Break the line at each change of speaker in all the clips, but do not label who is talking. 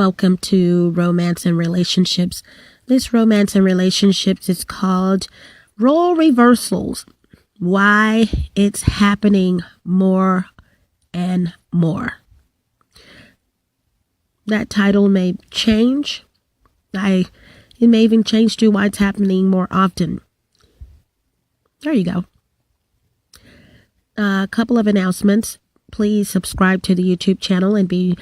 Welcome to Romance and Relationships. This Romance and Relationships is called Role Reversals. Why it's happening more and more. That title may change. It may even change to why it's happening more often. There you go. A couple of announcements. Please subscribe to the YouTube channel and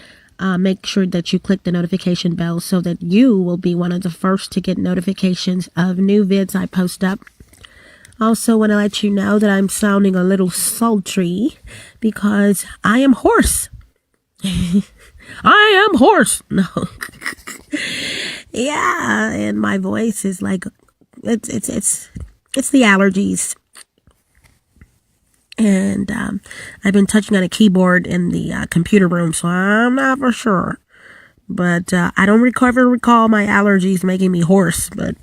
make sure that you click the notification bell so that you will be one of the first to get notifications of new vids I post up. Also want to let you know that I'm sounding a little sultry because I am hoarse. I am hoarse. No. Yeah, and my voice is like it's the allergies. And I've been touching on a keyboard in the computer room, so I'm not for sure. But I don't recall my allergies making me hoarse, but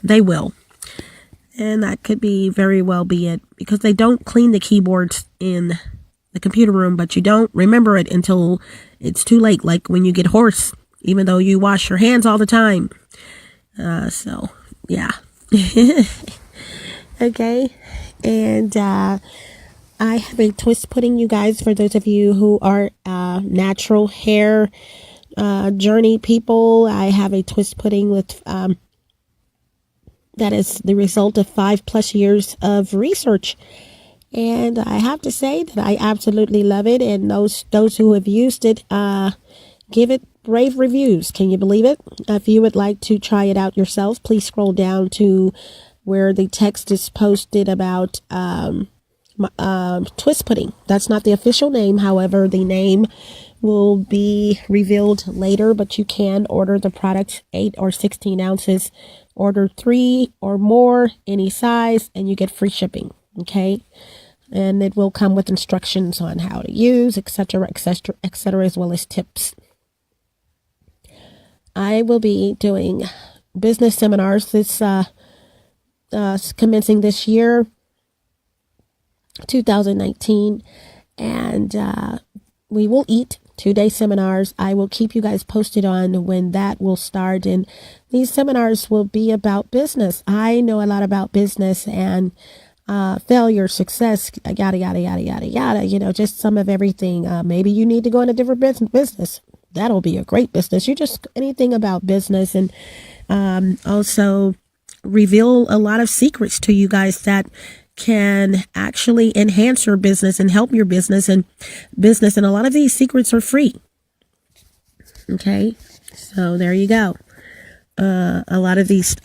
they will. And that could be very well be it, because they don't clean the keyboards in the computer room, but you don't remember it until it's too late, like when you get hoarse, even though you wash your hands all the time. So, yeah. Okay. And I have a twist pudding, you guys, for those of you who are natural hair journey people. I have a twist pudding with that is the result of 5+ years of research. And I have to say that I absolutely love it. And those who have used it, give it rave reviews. Can you believe it? If you would like to try it out yourself, please scroll down to where the text is posted about twist pudding. That's not the official name. However, the name will be revealed later, but you can order the product 8 or 16 ounces. Order 3 or more, any size, and you get free shipping. Okay. And it will come with instructions on how to use, etc., etc., etc., as well as tips. I will be doing business seminars this commencing this year, 2019, and we will eat 2-day seminars. I will keep you guys posted on when that will start, and these seminars will be about business. I know a lot about business and failure, success, yada, yada, yada, yada, yada, just some of everything. Maybe you need to go in a different business. That'll be a great business. You just anything about business, and also reveal a lot of secrets to you guys that can actually enhance your business and help your business. And a lot of these secrets are free. Okay, so there you go. A lot of these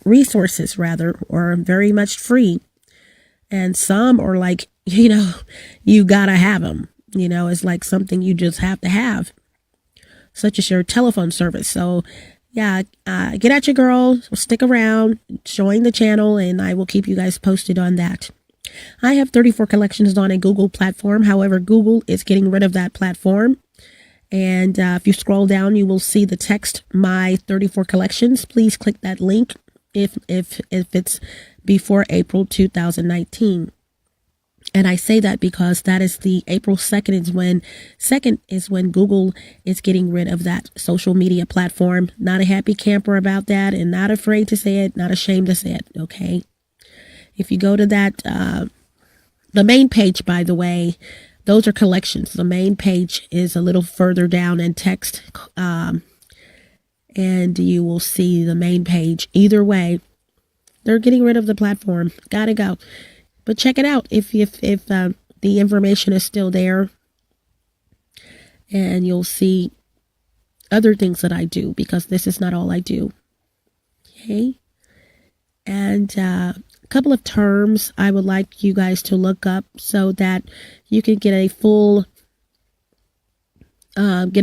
resources rather are very much free, and some are like, you gotta have them. It's like something you just have to have, such as your telephone service. So yeah, get at your girl, stick around, join the channel, and I will keep you guys posted on that. I have 34 collections on a Google platform. However, Google is getting rid of that platform. And if you scroll down, you will see the text, my 34 collections. Please click that link if it's before April 2019. And I say that because that is the April 2nd is when Google is getting rid of that social media platform. Not a happy camper about that, and not afraid to say it, not ashamed to say it. Okay. If you go to that, the main page, by the way, those are collections. The main page is a little further down in text, and you will see the main page. Either way, they're getting rid of the platform. Gotta go. But check it out if the information is still there, and you'll see other things that I do, because this is not all I do. Okay. And a couple of terms I would like you guys to look up so that you can get a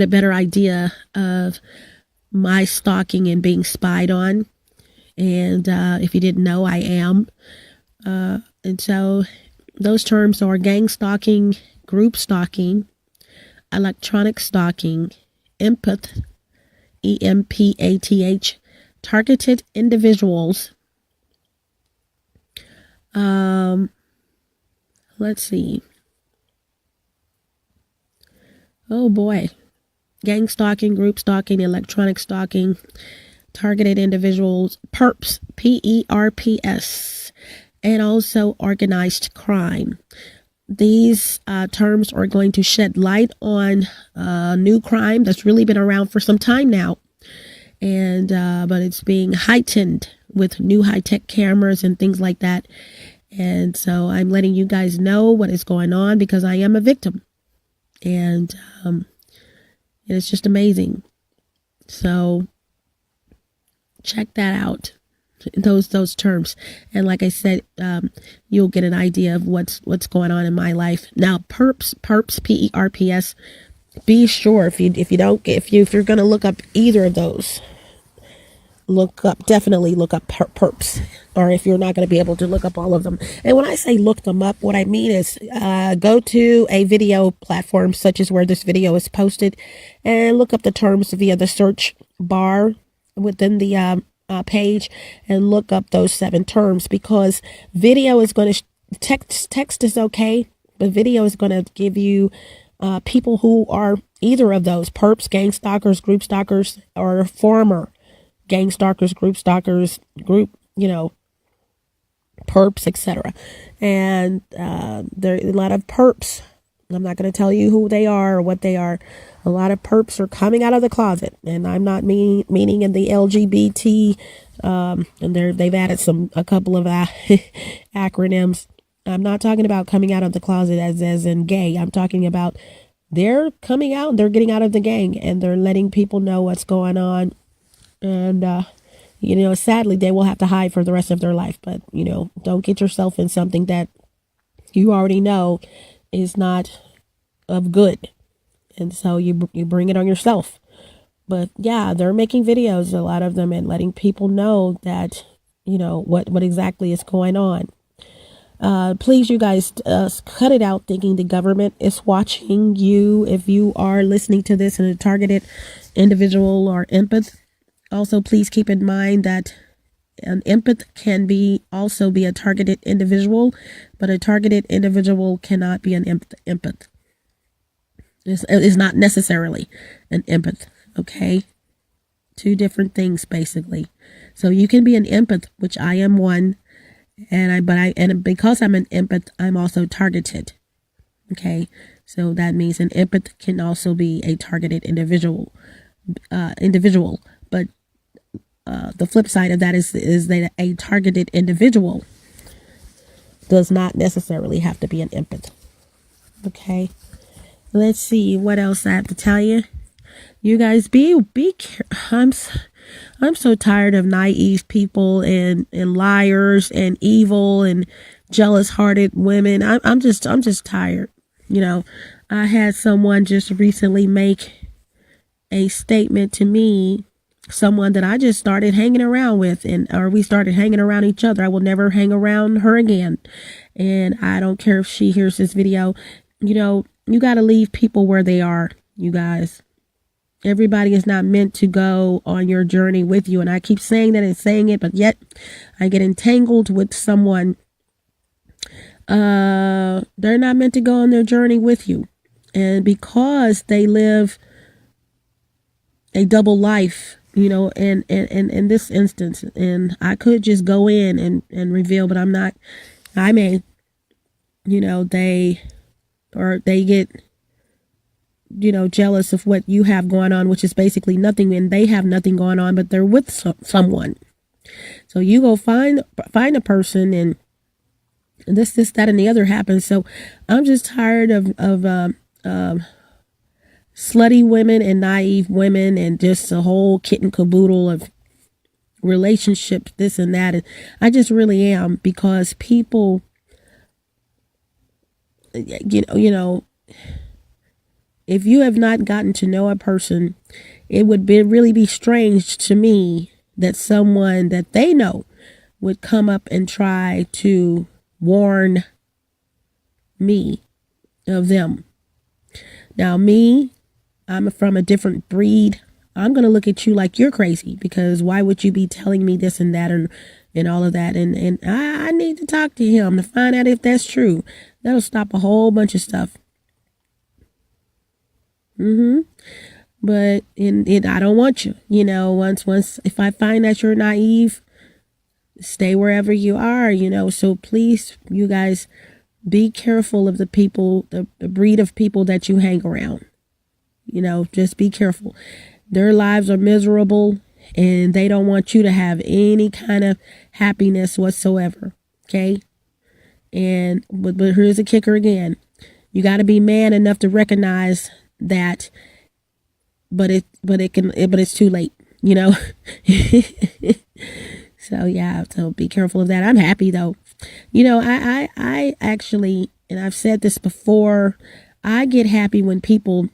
better idea of my stalking and being spied on. And if you didn't know, I am. And so those terms are gang stalking, group stalking, electronic stalking, empath, EMPATH, targeted individuals. Let's see. Oh boy. gang stalking, group stalking, electronic stalking, targeted individuals, perps, PERPS, and also organized crime. These terms are going to shed light on new crime that's really been around for some time now, and but it's being heightened with new high-tech cameras and things like that. And so I'm letting you guys know what is going on because I am a victim, and it's just amazing. So check that out, those terms, and like I said, you'll get an idea of what's going on in my life now. Perps, PERPS. Be sure if you're going to look up either of those, definitely look up perps, or if you're not going to be able to look up all of them. And when I say look them up, what I mean is go to a video platform such as where this video is posted and look up the terms via the search bar within the page and look up those 7 terms, because video is going to text is okay, but video is going to give you people who are either of those: perps, gang stalkers, group stalkers, or former gang stalkers, group stalkers, perps, etc. And there are a lot of perps. I'm not going to tell you who they are or what they are. A lot of perps are coming out of the closet, and I'm not meaning in the LGBT. And they've added a couple of acronyms. I'm not talking about coming out of the closet as in gay. I'm talking about they're coming out, they're getting out of the gang, and they're letting people know what's going on. And, sadly, they will have to hide for the rest of their life. But, don't get yourself in something that you already know is not of good. And so you bring it on yourself. But, yeah, they're making videos, a lot of them, and letting people know that, what exactly is going on. Please, you guys, cut it out thinking the government is watching you if you are listening to this in a targeted individual or empath. Also, please keep in mind that an empath can also be a targeted individual, but a targeted individual cannot be an empath. It's not necessarily an empath, okay? 2 different things, basically. So you can be an empath, which I am one, and because I'm an empath, I'm also targeted, okay? So that means an empath can also be a targeted individual, but the flip side of that is that a targeted individual does not necessarily have to be an empath. Okay, let's see what else I have to tell you. You guys, I'm so tired of naive people and liars and evil and jealous-hearted women. I'm just tired. I had someone just recently make a statement to me. Someone that I just started hanging around with, or we started hanging around each other. I will never hang around her again. And I don't care if she hears this video. You got to leave people where they are, you guys. Everybody is not meant to go on your journey with you. And I keep saying that and saying it, but yet I get entangled with someone. They're not meant to go on their journey with you. And because they live a double life, and in this instance, and I could just go in and reveal, but I'm not. I may, they get, jealous of what you have going on, which is basically nothing, and they have nothing going on, but they're with someone. So you go find a person, and this, that, and the other happens. So I'm just tired of slutty women and naive women and just a whole kit and caboodle of relationships, this and that. And I just really am, because people, if you have not gotten to know a person, it would really be strange to me that someone that they know would come up and try to warn me of them. Now, I'm from a different breed. I'm going to look at you like you're crazy, because why would you be telling me this and that and all of that? And I need to talk to him to find out if that's true. That'll stop a whole bunch of stuff. but I don't want you. You know, once if I find that you're naive, stay wherever you are. You know, so please, you guys, be careful of the people, the breed of people that you hang around. You know, just be careful. Their lives are miserable, and they don't want you to have any kind of happiness whatsoever. Okay. And but here's a kicker again. You got to be man enough to recognize that, but it's too late, you know? So yeah, so be careful of that. I'm happy though. You know, I actually, and I've said this before, I get happy when people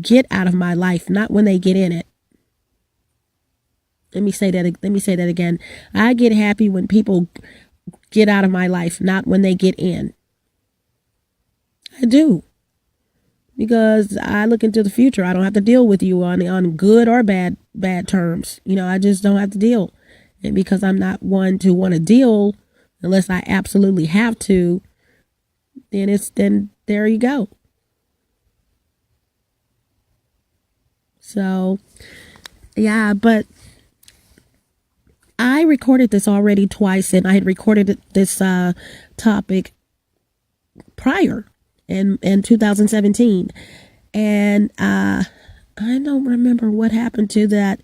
get out of my life, not when they get in it. Let me say that again. I get happy when people get out of my life, not when they get in. I do. Because I look into the future. I don't have to deal with you on good or bad terms. You know, I just don't have to deal. And because I'm not one to want to deal unless I absolutely have to, then there you go. So, yeah, but I recorded this already twice, and I had recorded this topic prior in 2017, and I don't remember what happened to that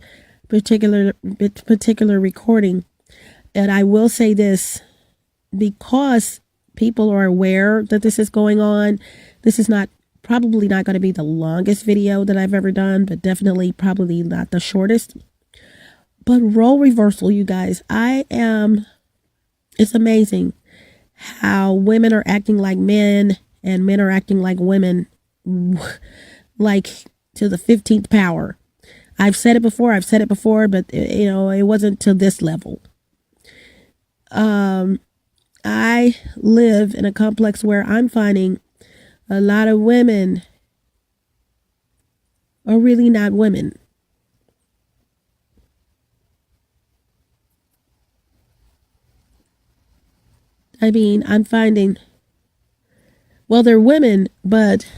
particular recording. And I will say this, because people are aware that this is going on, this is probably not going to be the longest video that I've ever done, but definitely probably not the shortest. But role reversal, you guys, it's amazing how women are acting like men and men are acting like women, like to the 15th power. I've said it before, but you know, it wasn't to this level. I live in a complex where I'm finding a lot of women are really not women. I mean, I'm finding, well, they're women, but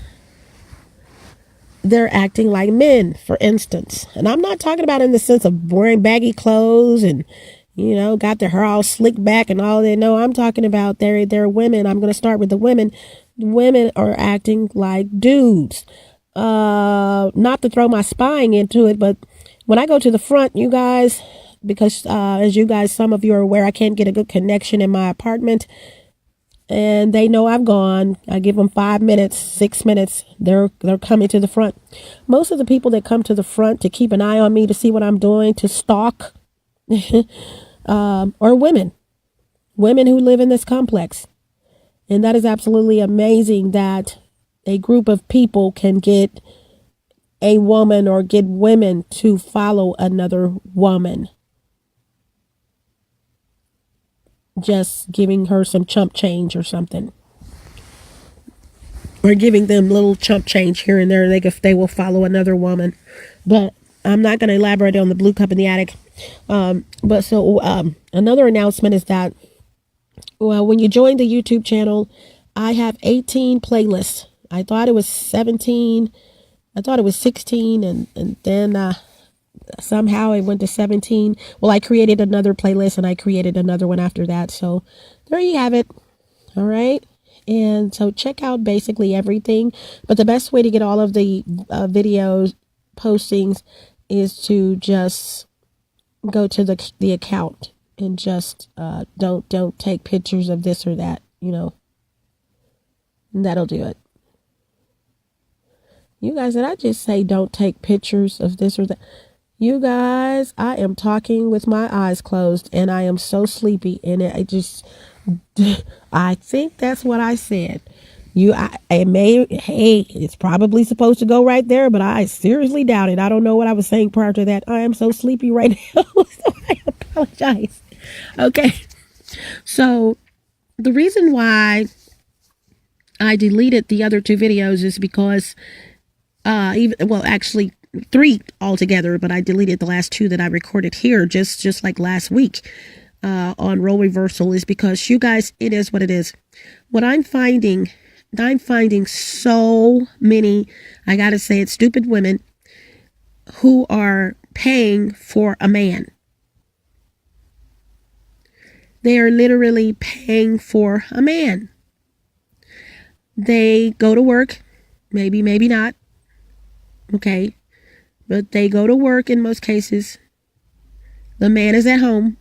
they're acting like men, for instance. And I'm not talking about in the sense of wearing baggy clothes and, you know, got their hair all slicked back and all that. No, I'm talking about they're women. I'm going to start with the women. Women are acting like dudes. Not to throw my spying into it, but when I go to the front, you guys, because as you guys, some of you are aware, I can't get a good connection in my apartment, and they know I've gone. I give them 5 minutes, 6 minutes. They're coming to the front. Most of the people that come to the front to keep an eye on me, to see what I'm doing, to stalk, are women who live in this complex. And that is absolutely amazing that a group of people can get a woman or get women to follow another woman, just giving her some chump change or something, or giving them little chump change here and there. They will follow another woman. But I'm not going to elaborate on the blue cup in the attic. But so another announcement is that, well, when you join the YouTube channel, I have 18 playlists. I thought it was 17. I thought it was 16, and then somehow it went to 17. Well, I created another playlist, and I created another one after that. So there you have it. All right. And so check out basically everything. But the best way to get all of the videos postings is to just go to the account and just don't take pictures of this or that, you know. And that'll do it. You guys, did I just say don't take pictures of this or that? You guys, I am talking with my eyes closed, and I am so sleepy, and I think that's what I said. It's probably supposed to go right there, but I seriously doubt it. I don't know what I was saying prior to that. I am so sleepy right now, so I apologize. Okay, so the reason why I deleted the other two videos is because actually 3 altogether, but I deleted the last 2 that I recorded here just like last week on role reversal, is because, you guys, it is what it is. What I'm finding so many, I gotta say it, stupid women who are paying for a man. They are literally paying for a man. They go to work, maybe not, okay, but they go to work in most cases. The man is at home.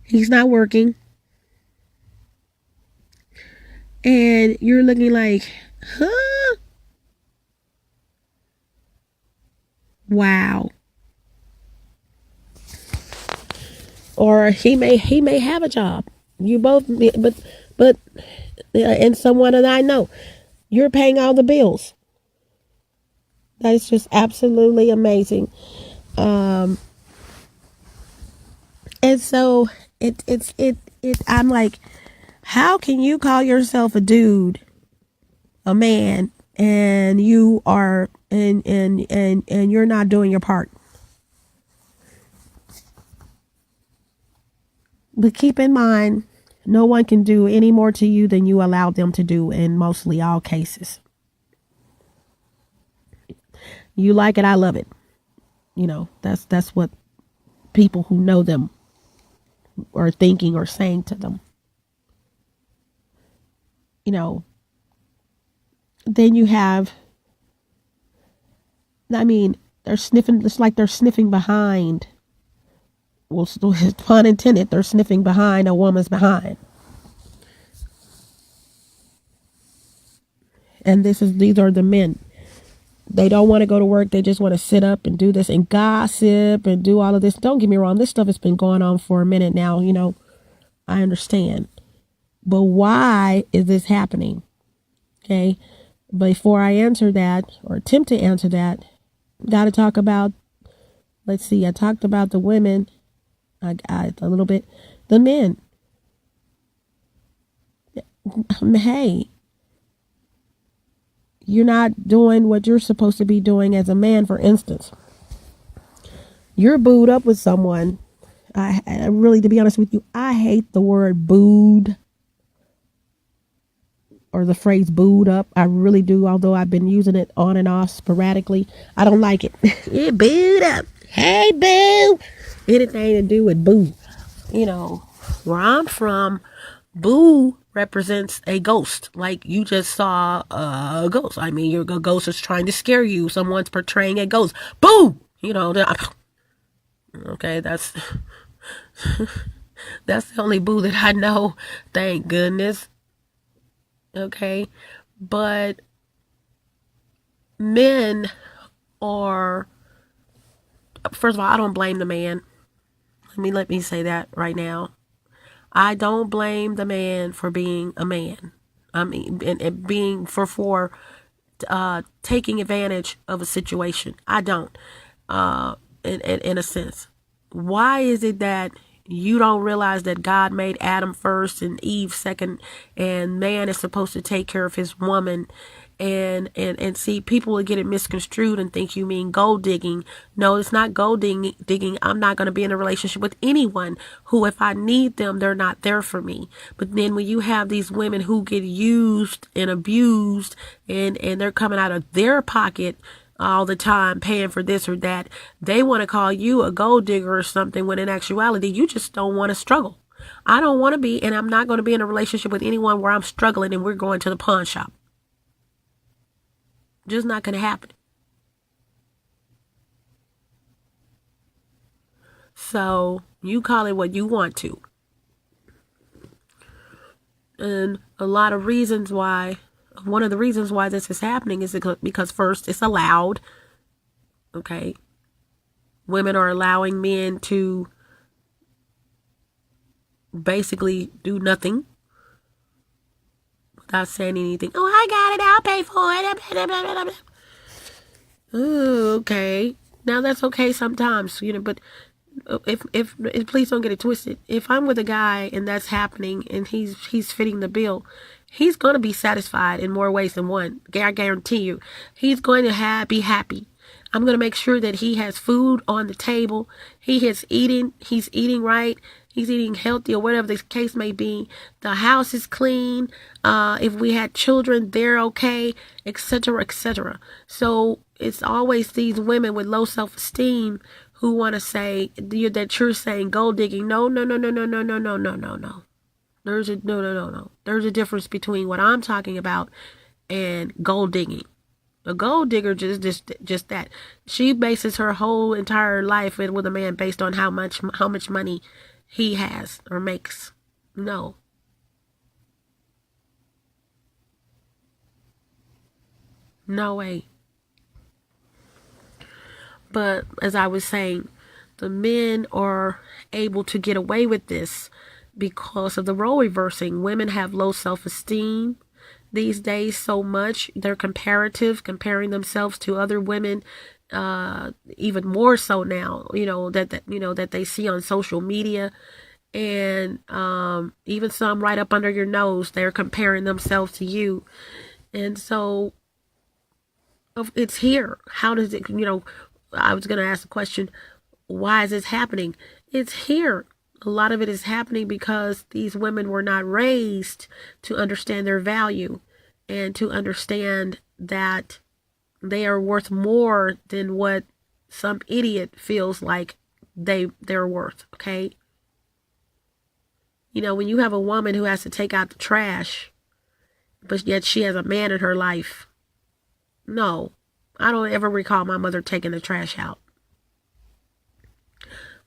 He's not working. And you're looking like, huh? Wow. Or he may have a job. You both, but and someone that I know, you're paying all the bills. That is just absolutely amazing. And so it I'm like, how can you call yourself a dude, a man, and you are and you're not doing your part? But keep in mind, no one can do any more to you than you allow them to do in mostly all cases. You like it, I love it. You know, that's what people who know them are thinking or saying to them. You know, then you have, I mean, they're sniffing, it's like they're sniffing behind. Well, pun intended, they're sniffing behind a woman's behind. And these are the men. They don't want to go to work. They just want to sit up and do this and gossip and do all of this. Don't get me wrong. This stuff has been going on for a minute now. You know, I understand. But why is this happening? Okay. Before I answer that or attempt to answer that, got to talk about, let's see, I talked about the women. I got a little bit, the men. Hey, you're not doing what you're supposed to be doing as a man, for instance. You're booed up with someone. I really, to be honest with you, I hate the word booed or the phrase booed up. I really do, although I've been using it on and off sporadically. I don't like it. Yeah, booed up. Hey, boo. Anything to do with boo. You know, where I'm from, boo represents a ghost. Like you just saw a ghost. I mean, a ghost is trying to scare you. Someone's portraying a ghost. Boo! You know, okay, that's the only boo that I know. Thank goodness. Okay. But men are, first of all, I don't blame the man. Let me say that right now. I don't blame the man for being a man. I mean, and being for taking advantage of a situation. I don't, in a sense. Why is it that you don't realize that God made Adam first and Eve second, and man is supposed to take care of his woman? And see, people will get it misconstrued and think you mean gold digging. No, it's not gold digging. I'm not going to be in a relationship with anyone who, if I need them, they're not there for me. But then when you have these women who get used and abused and they're coming out of their pocket all the time paying for this or that, they want to call you a gold digger or something, when in actuality you just don't want to struggle. I don't want to be, and I'm not going to be in a relationship with anyone where I'm struggling and we're going to the pawn shop. Just not going to happen. So you call it what you want to. And a lot of reasons why, one of the reasons why this is happening is because first, it's allowed. Okay. Women are allowing men to basically do nothing without saying anything. Oh, I got it. I'll pay for it. Oh, okay. Now that's okay sometimes, you know, but if please don't get it twisted. If I'm with a guy and that's happening and he's fitting the bill, he's going to be satisfied in more ways than one. I guarantee you. He's going to be happy. I'm going to make sure that he has food on the table. He's eating right. He's eating healthy or whatever the case may be. The house is clean. If we had children, they're okay, etc., etc. So it's always these women with low self-esteem who want to say that you're saying gold digging. No, no, no, no, no, no, no, no, no, no, no. There's a no, no, no, no. There's a difference between what I'm talking about and gold digging. A gold digger just that. She bases her whole entire life with a man based on how much money he has or makes. No. No way. But as I was saying, the men are able to get away with this because of the role reversing. Women have low self-esteem these days so much. They're comparing themselves to other women, even more so now, that they see on social media. And even some right up under your nose, they're comparing themselves to you. And so it's here. How does it, I was going to ask the question, why is this happening? It's here. A lot of it is happening because these women were not raised to understand their value and to understand that they are worth more than what some idiot feels like they're worth, okay? When you have a woman who has to take out the trash, but yet she has a man in her life. No, I don't ever recall my mother taking the trash out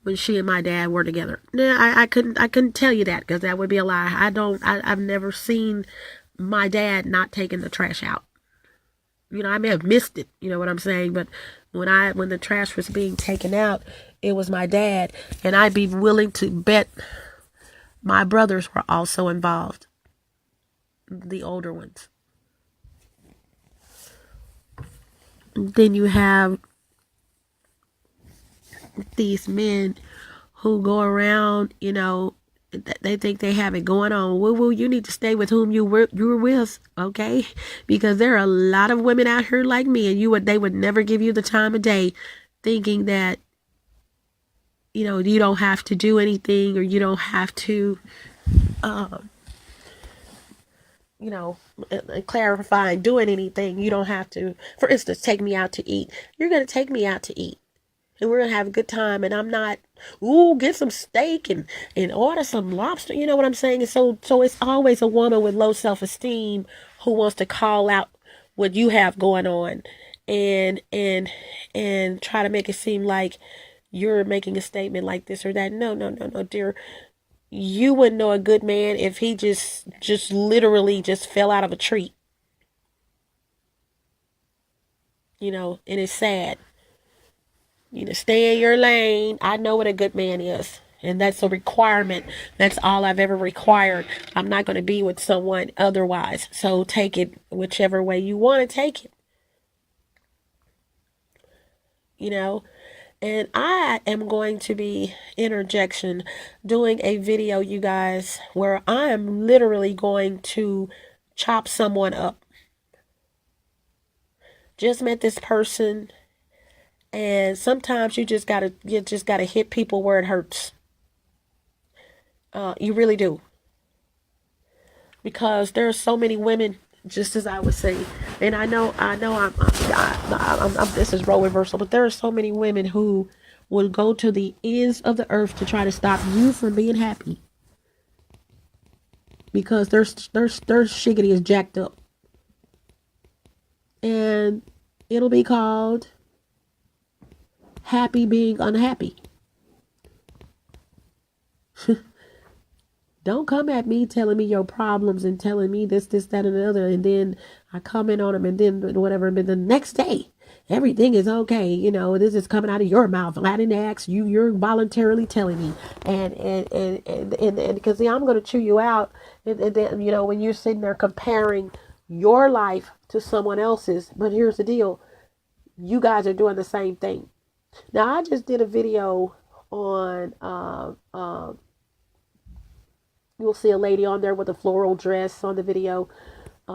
when she and my dad were together. I couldn't tell you that because that would be a lie. I've never seen my dad not taking the trash out. I may have missed it, you know what I'm saying? But when the trash was being taken out, it was my dad, and I'd be willing to bet my brothers were also involved, the older ones. Then you have these men who go around, they think they have it going on. Well, you need to stay with whom you were with, okay? Because there are a lot of women out here like me, and they would never give you the time of day, thinking that you don't have to do anything, or you don't have to clarifying doing anything. You don't have to, for instance, take me out to eat. You're going to take me out to eat, and we're going to have a good time, and I'm not, get some steak and order some lobster. You know what I'm saying? And so it's always a woman with low self-esteem who wants to call out what you have going on and try to make it seem like you're making a statement like this or that. No, no, no, no, dear. You wouldn't know a good man if he just literally just fell out of a tree. And it's sad. Stay in your lane. I know what a good man is. And that's a requirement. That's all I've ever required. I'm not going to be with someone otherwise. So take it whichever way you want to take it. And I am going to be doing a video, you guys, where I am literally going to chop someone up. Just met this person, and sometimes you just gotta hit people where it hurts. You really do, because there are so many women, just as I was saying, and I know this is role reversal, but there are so many women who will go to the ends of the earth to try to stop you from being happy, because their shiggity is jacked up, and it'll be called happy being unhappy. Don't come at me telling me your problems and telling me this, that, and the other, and then I comment on them, and then whatever, and then the next day everything is okay. This is coming out of your mouth. I didn't ask you. You're voluntarily telling me, and because I'm going to chew you out. And then when you're sitting there comparing your life to someone else's, but here's the deal: you guys are doing the same thing. Now, I just did a video on you'll see a lady on there with a floral dress on the video,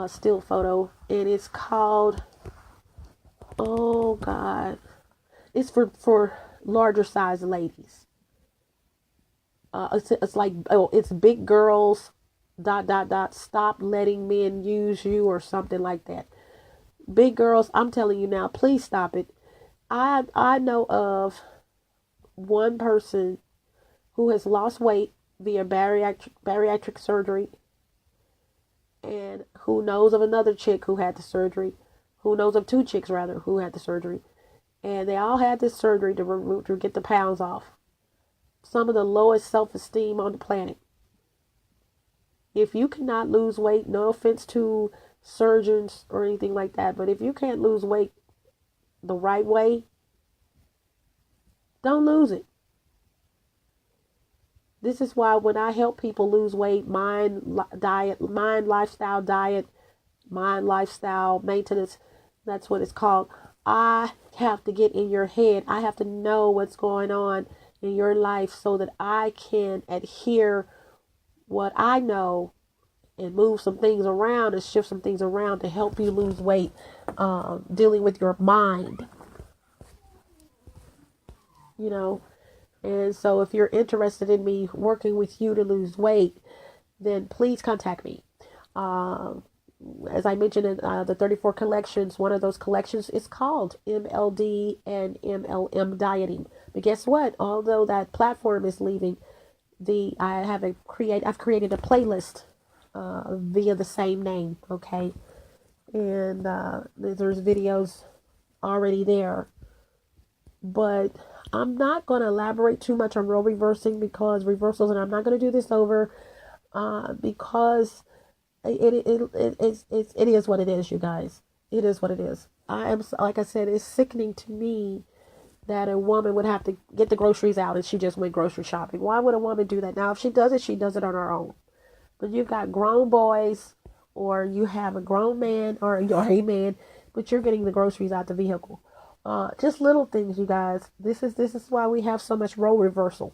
still photo, and it's called, oh God, it's for larger size ladies. It's like, it's big girls, ... stop letting men use you, or something like that. Big girls, I'm telling you now, please stop it. I know of one person who has lost weight via bariatric surgery, and who knows of another chick who had the surgery, who knows of two chicks rather who had the surgery, and they all had this surgery to get the pounds off. Some of the lowest self-esteem on the planet. If you cannot lose weight, no offense to surgeons or anything like that, but if you can't lose weight the right way, don't lose it. This is why when I help people lose weight, mind lifestyle maintenance, that's what it's called. I have to get in your head. I have to know what's going on in your life so that I can adhere what I know and move some things around and shift some things around to help you lose weight, dealing with your mind, you know. And so if you're interested in me working with you to lose weight, then please contact me. As I mentioned in the 34 collections, one of those collections is called MLD and MLM dieting. But guess what? Although that platform is leaving, I've created a playlist via the same name. Okay, and there's videos already there, but I'm not going to elaborate too much on role reversing because reversals, and I'm not going to do this over because it is what it is, you guys. It is what it is. Like I said, it's sickening to me that a woman would have to get the groceries out and she just went grocery shopping. Why would a woman do that? Now, if she does it on her own. But you've got grown boys, or you have a grown man, or you're a man, but you're getting the groceries out the vehicle. Just little things, you guys. This is why we have so much role reversal.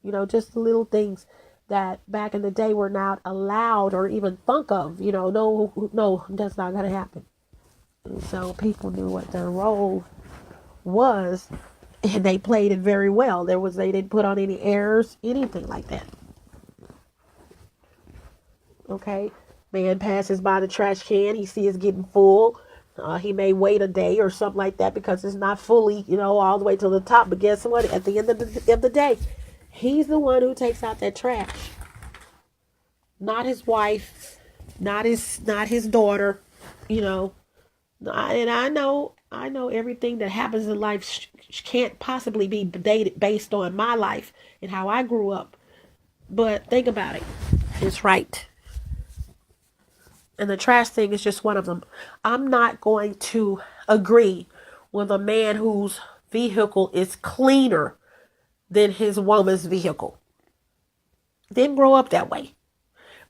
You know, just the little things that back in the day were not allowed or even thunk of. You know, no, that's not gonna happen. And so people knew what their role was, and they played it very well. They didn't put on any airs, anything like that. Okay, man passes by the trash can, he sees it's getting full. He may wait a day or something like that because it's not fully, all the way to the top. But guess what? At the end of the day, he's the one who takes out that trash, not his wife, not his daughter. You know, and I know everything that happens in life can't possibly be based on my life and how I grew up. But think about it. It's right. And the trash thing is just one of them. I'm not going to agree with a man whose vehicle is cleaner than his woman's vehicle. Didn't grow up that way.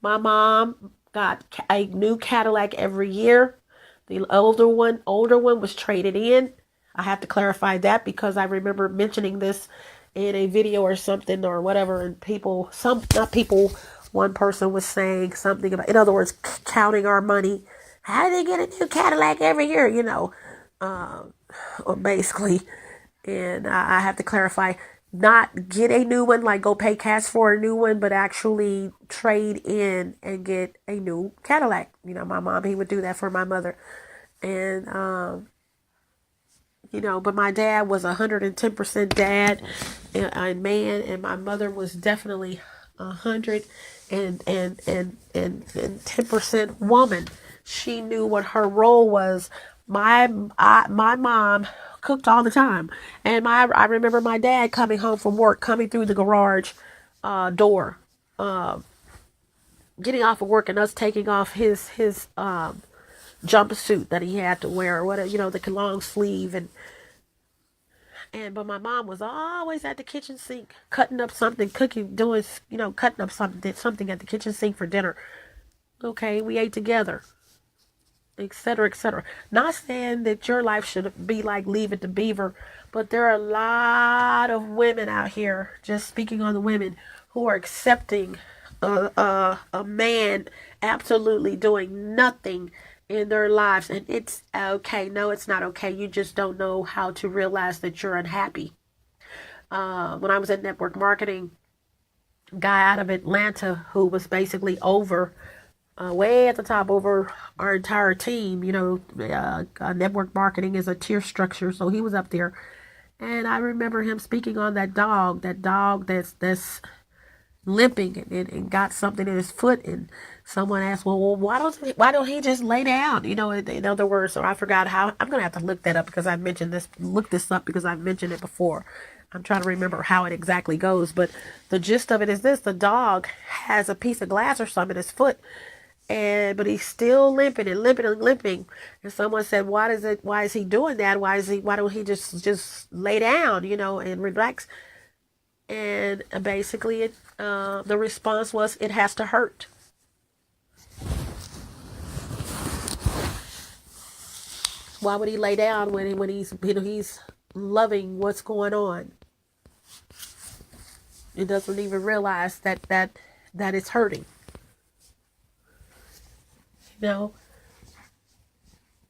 My mom got a new Cadillac every year. The older one was traded in. I have to clarify that because I remember mentioning this in a video or something or whatever, and one person was saying something about, in other words, counting our money. How do they get a new Cadillac every year? Or basically, and I have to clarify, not get a new one, like go pay cash for a new one, but actually trade in and get a new Cadillac. My mom, he would do that for my mother. And, but my dad was 110% dad and man, and my mother was definitely 110% woman. She knew what her role was. My mom cooked all the time, and I remember my dad coming home from work, coming through the garage door, getting off of work, and us taking off his jumpsuit that he had to wear, or whatever, the long sleeve, but my mom was always at the kitchen sink, cutting up something, cooking, doing, cutting up something at the kitchen sink for dinner. Okay, we ate together, etc., etc. Not saying that your life should be like Leave It to Beaver, but there are a lot of women out here, just speaking on the women, who are accepting a man absolutely doing nothing in their lives, and it's okay. No, it's not okay. You just don't know how to realize that you're unhappy. When I was at network marketing, a guy out of Atlanta who was basically over way at the top over our entire team. Network marketing is a tier structure, so he was up there. And I remember him speaking on that dog that's limping and got something in his foot. And someone asked, well, why don't he just lay down? In other words, so I forgot how. I'm gonna have to look that up because I mentioned this. Look this up because I've mentioned it before. I'm trying to remember how it exactly goes, but the gist of it is this: the dog has a piece of glass or something in his foot, but he's still limping and limping and limping. And someone said, why is he doing that? Why don't he just lay down, and relax? And basically the response was, it has to hurt. Why would he lay down when he's loving what's going on? He doesn't even realize that it's hurting.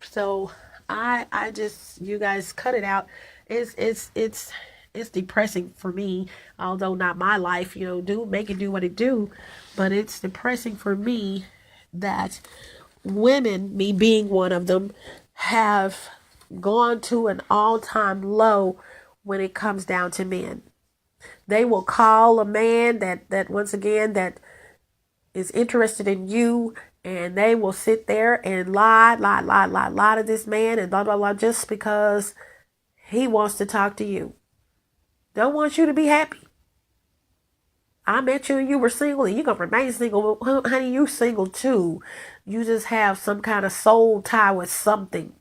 So I just, you guys cut it out. It's depressing for me, although not my life. Do make it do what it do, but it's depressing for me that women, me being one of them, have gone to an all-time low when it comes down to men. They will call a man that once again that is interested in you, and they will sit there and lie to this man and blah blah blah just because he wants to talk to you. Don't want you to be happy. I met you and you were single and you're going to remain single. Well, honey, you single too. You just have some kind of soul tie with something.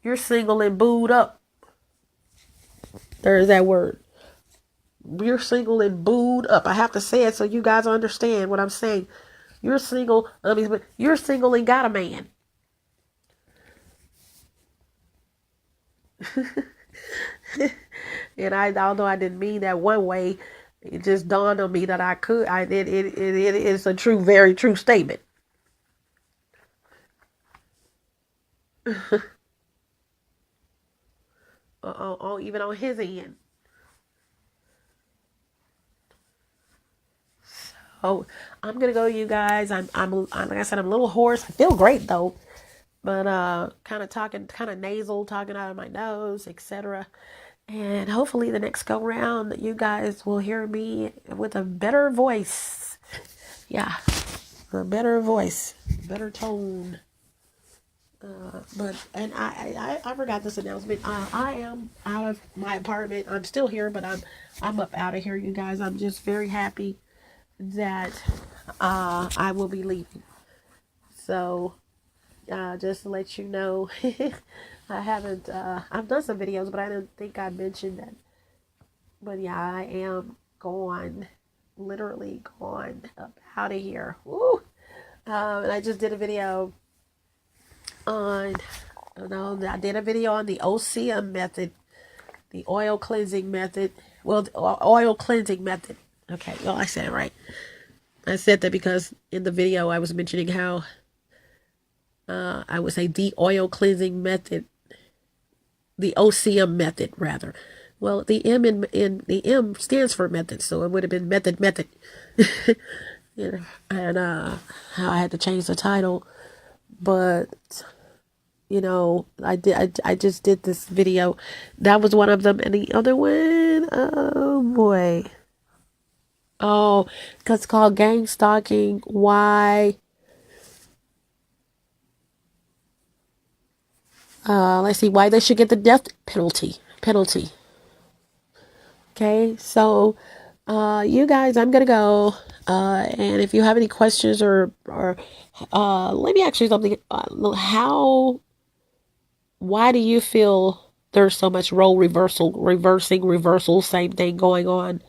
You're single and booed up. There's that word. You're single and booed up. I have to say it so you guys understand what I'm saying. You're single. But you're single and got a man. And although I didn't mean that one way, it just dawned on me that I could. It is a true, very true statement. Even on his end. So I'm gonna go, you guys. I'm like I said, I'm a little hoarse. I feel great though, but kind of talking, kind of nasal, talking out of my nose, etc. And hopefully the next go round, you guys will hear me with a better voice. Yeah, a better voice, better tone. And I forgot this announcement. I am out of my apartment. I'm still here, but I'm up out of here, you guys. I'm just very happy that I will be leaving. So just to let you know, I haven't. I've done some videos, but I didn't think I mentioned that. But yeah, I am gone, literally gone up out of here. Woo! And I just did a video on, I did a video on the OCM method, the oil cleansing method. Well, the oil cleansing method. Okay, well, I said it right. I said that because in the video I was mentioning how I would say the oil cleansing method, the OCM method rather. Well, the M in the M stands for method, so it would have been method. And how I had to change the title, but I just did this video. That was one of them, and the other one, oh boy. Oh, because it's called gang stalking. Why? Let's see, why they should get the death penalty. Okay, so you guys, I'm gonna go. And if you have any questions or let me ask you something. Why do you feel there's so much role reversal, same thing going on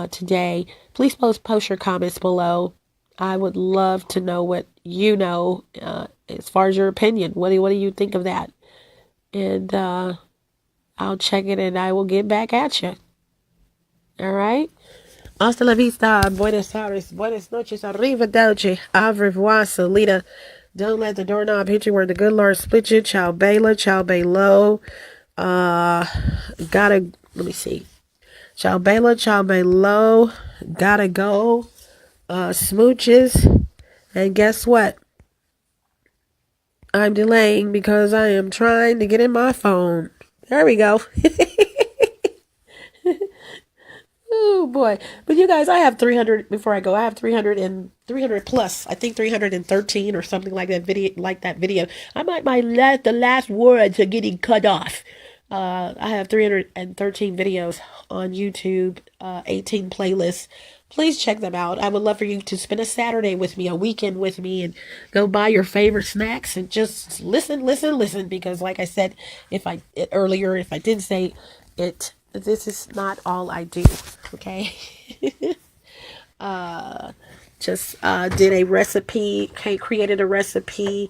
today? Please post your comments below. I would love to know what you know as far as your opinion. What do you think of that? And I'll check it and I will get back at you. All right? Hasta la vista, buenos aires, buenas noches, arrivederci, au revoir, Salita. Don't let the doorknob hit you where the good Lord split you. Ciao Bela, ciao Belo. Let me see. Ciao Bella, ciao Bello. Gotta go. Smooches. And guess what? I'm delaying because I am trying to get in my phone. There we go. Oh boy. But you guys, I have 300 before I go. I have 300 plus. I think 313 or something like that video. I might the last words are getting cut off. I have 313 videos on YouTube, 18 playlists. Please check them out. I would love for you to spend a Saturday with me, a weekend with me, and go buy your favorite snacks and just listen. Because, like I said, if I didn't say it, this is not all I do. Okay. Just did a recipe. Created a recipe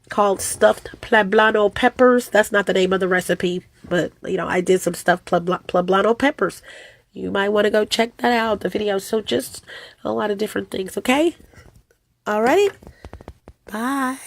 called stuffed poblano peppers. That's not the name of the recipe, but I did some stuffed poblano peppers. You might want to go check that out, the video. So just a lot of different things, okay? Alrighty. Bye.